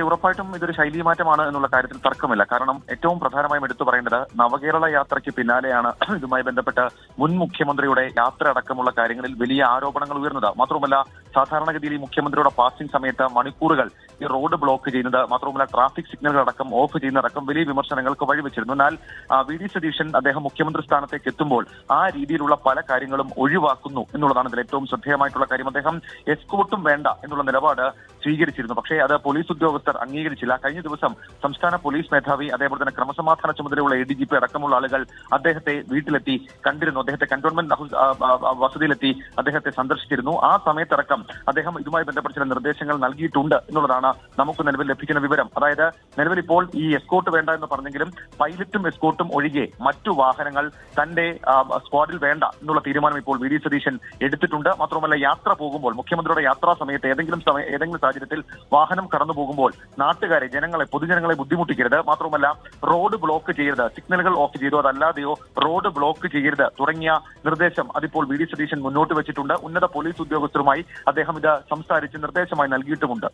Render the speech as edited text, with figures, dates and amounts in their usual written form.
ഉറപ്പായിട്ടും ഇതൊരു ശൈലി മാറ്റമാണ് എന്നുള്ള കാര്യത്തിൽ തർക്കമില്ല. കാരണം ഏറ്റവും പ്രധാനമായും എടുത്തു പറയേണ്ടത് നവകേരള യാത്രയ്ക്ക് പിന്നാലെയാണ് ഇതുമായി ബന്ധപ്പെട്ട് മുൻ മുഖ്യമന്ത്രിയുടെ യാത്ര അടക്കമുള്ള കാര്യങ്ങളിൽ വലിയ ആരോപണങ്ങൾ ഉയർന്നത്. മാത്രമല്ല, സാധാരണഗതിയിൽ ഈ മുഖ്യമന്ത്രിയുടെ പാസിംഗ് സമയത്ത് മണിക്കൂറുകൾ ഈ റോഡ് ബ്ലോക്ക് ചെയ്യുന്നത്, മാത്രമല്ല ട്രാഫിക് സിഗ്നലുകൾ അടക്കം ഓഫ് ചെയ്യുന്നതടക്കം വലിയ വിമർശനങ്ങൾക്ക് വഴിവെച്ചിരുന്നു. എന്നാൽ വി.ഡി. സതീശൻ അദ്ദേഹം മുഖ്യമന്ത്രി സ്ഥാനത്തേക്ക് എത്തുമ്പോൾ ആ രീതിയിലുള്ള പല കാര്യങ്ങളും ഒഴിവാക്കുന്നു എന്നുള്ളതാണ് ഇതിൽ ഏറ്റവും ശ്രദ്ധേയമായിട്ടുള്ള കാര്യം. അദ്ദേഹം എസ്കോർട്ടും വേണ്ട എന്നുള്ള നിലപാട് സ്വീകരിച്ചിരുന്നു. പക്ഷേ അത് പോലീസ് ഉദ്യോഗസ്ഥർ അംഗീകരിച്ചില്ല. കഴിഞ്ഞ ദിവസം സംസ്ഥാന പോലീസ് മേധാവി, അതേപോലെ തന്നെ ക്രമസമാധാന ചുമതലയുള്ള ADGP അടക്കമുള്ള ആളുകൾ അദ്ദേഹത്തെ വീട്ടിലെത്തി കണ്ടിരുന്നു. അദ്ദേഹത്തെ കന്റോൺമെന്റ് വസതിയിലെത്തി അദ്ദേഹത്തെ സന്ദർശിച്ചിരുന്നു. ആ സമയത്തടക്കം അദ്ദേഹം ഇതുമായി ബന്ധപ്പെട്ട ചില നിർദ്ദേശങ്ങൾ നൽകിയിട്ടുണ്ട് എന്നുള്ളതാണ് നമുക്ക് നിലവിൽ ലഭിക്കുന്ന വിവരം. അതായത് നിലവിൽ ഇപ്പോൾ ഈ എസ്കോർട്ട് വേണ്ട എന്ന് പറഞ്ഞെങ്കിലും പൈലറ്റും എസ്കോർട്ടും ഒഴികെ മറ്റു വാഹനങ്ങൾ തന്റെ സ്ക്വാഡിൽ വേണ്ട എന്നുള്ള തീരുമാനം ഇപ്പോൾ വി.ഡി. സതീശൻ എടുത്തിട്ടുണ്ട്. മാത്രമല്ല, യാത്ര പോകുമ്പോൾ മുഖ്യമന്ത്രിയുടെ യാത്രാ സമയത്ത് ഏതെങ്കിലും സാഹചര്യത്തിൽ വാഹനം കടന്നു പോകുമ്പോൾ നാട്ടുകാരെ, പൊതുജനങ്ങളെ ബുദ്ധിമുട്ടിക്കരുത്, മാത്രമല്ല റോഡ് ബ്ലോക്ക് ചെയ്യരുത്, സിഗ്നലുകൾ ഓഫ് ചെയ്തോ അതല്ലാതെയോ റോഡ് ബ്ലോക്ക് ചെയ്യരുത് തുടങ്ങിയ നിർദ്ദേശം അതിപ്പോൾ വി.ഡി. സതീശൻ മുന്നോട്ട് വെച്ചിട്ടുണ്ട്. ഉന്നത പോലീസ് ഉദ്യോഗസ്ഥരുമായി അദ്ദേഹം ഇത് സംസാരിച്ച് നിർദ്ദേശമായി നൽകിയിട്ടുമുണ്ട്.